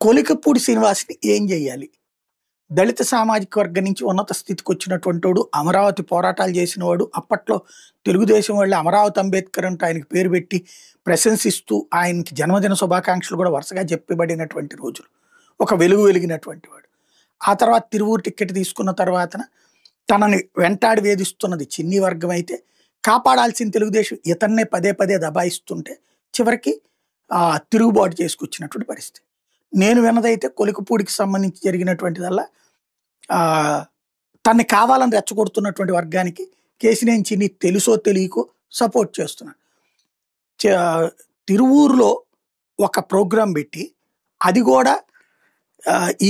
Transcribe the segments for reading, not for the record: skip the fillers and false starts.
కొలికపూడి శ్రీనివాస్‌ని ఏం జేయాలి? దళిత సామాజిక వర్గం నుంచి ఉన్నత స్థితికొచ్చినటువంటోడు, అమరావతి పోరాటాలు చేసినవాడు. అప్పట్లో తెలుగుదేశం వాళ్ళు అమరావతి అంబేద్కర్ అంటూ ఆయనకి పేరు పెట్టి ప్రశంసిస్తూ, ఆయనకి జన్మదిన శుభాకాంక్షలు కూడా వరుసగా చెప్పబడినటువంటి రోజులు. ఒక వెలుగు వెలిగినటువంటి వాడు. ఆ తర్వాత తిరువూరు టికెట్ తీసుకున్న తర్వాతన తనని వెంటాడి వేధిస్తున్నది చిన్ని వర్గం అయితే, కాపాడాల్సిన తెలుగుదేశం ఇతన్నే పదే పదే దబాయిస్తుంటే చివరికి తిరుగుబాటు చేసుకొచ్చినటువంటి పరిస్థితి. నేను విన్నదైతే కొలికపూడికి సంబంధించి జరిగినటువంటిదల్లా తనని కావాలని రెచ్చగొడుతున్నటువంటి వర్గానికి కేశినేని చిన్ని తెలుసో తెలియకో సపోర్ట్ చేస్తున్నాడు. తిరువూరులో ఒక ప్రోగ్రాం పెట్టి, అది కూడా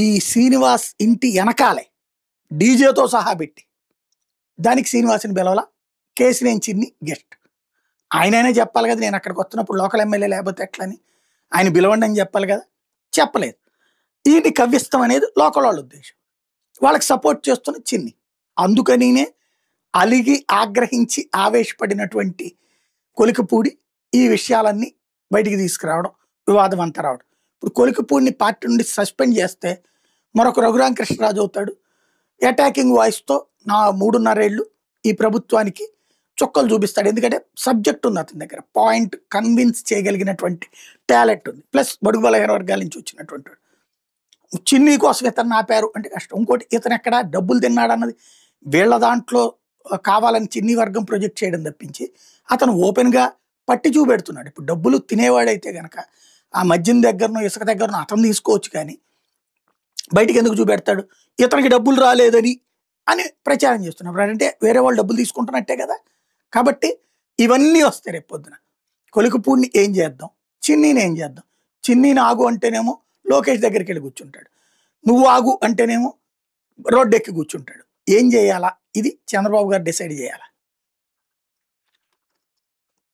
ఈ శ్రీనివాస్ ఇంటి వెనకాలే డీజేతో సహా పెట్టి, దానికి శ్రీనివాస్ని పిలవాల, కేశినేని చిన్ని గెస్ట్. ఆయనైనా చెప్పాలి కదా, నేను అక్కడికి వస్తున్నప్పుడు లోకల్ ఎమ్మెల్యే లేకపోతే ఎట్లని, ఆయన పిలవండి అని చెప్పాలి కదా, చెప్పలేదు. ఈయన్ని కవ్విస్తాం అనేది లోకల్ వాళ్ళ ఉద్దేశం. వాళ్ళకి సపోర్ట్ చేస్తున్న చిన్ని. అందుకనినే అలిగి ఆగ్రహించి ఆవేశపడినటువంటి కొలికపూడి ఈ విషయాలన్నీ బయటికి తీసుకురావడం, వివాదం అంతా రావడం. ఇప్పుడు కొలికపూడిని పార్టీ నుండి సస్పెండ్ చేస్తే మరొక రఘురామకృష్ణరాజు అవుతాడు. అటాకింగ్ వాయిస్తో నా 3.5 ఏళ్ళు ఈ ప్రభుత్వానికి చుక్కలు చూపిస్తాడు. ఎందుకంటే సబ్జెక్ట్ ఉంది అతని దగ్గర, పాయింట్ కన్విన్స్ చేయగలిగినటువంటి టాలెంట్ ఉంది. ప్లస్ బడుగు బలహీన వర్గాల నుంచి వచ్చినటువంటి చిన్ని కోసం ఇతను ఆపారు అంటే కష్టం. ఇంకోటి, ఇతను ఎక్కడ డబ్బులు తిన్నాడు అన్నది వీళ్ళ దాంట్లో కావాలని చిన్ని వర్గం ప్రొజెక్ట్ చేయడం తప్పించి, అతను ఓపెన్గా పట్టి చూపెడుతున్నాడు. ఇప్పుడు డబ్బులు తినేవాడైతే కనుక ఆ మద్యం దగ్గరనో ఇసుక దగ్గరనో అతను తీసుకోవచ్చు, కానీ బయటికి ఎందుకు చూపెడతాడు? ఇతనికి డబ్బులు రాలేదని అని ప్రచారం చేస్తున్నారు. అంటే వేరే వాళ్ళు డబ్బులు తీసుకుంటున్నట్టే కదా. కాబట్టి ఇవన్నీ వస్తాయి రేపు పొద్దున. కొలికపూడిని ఏం చేద్దాం, చిన్నీని ఏం చేద్దాం. చిన్నీని ఆగు అంటేనేమో లోకేష్ దగ్గరికి వెళ్ళి కూర్చుంటాడు, నువ్వు ఆగు అంటేనేమో రోడ్డు ఎక్కి కూర్చుంటాడు. ఏం చేయాలా? ఇది చంద్రబాబు గారు డిసైడ్ చేయాలా.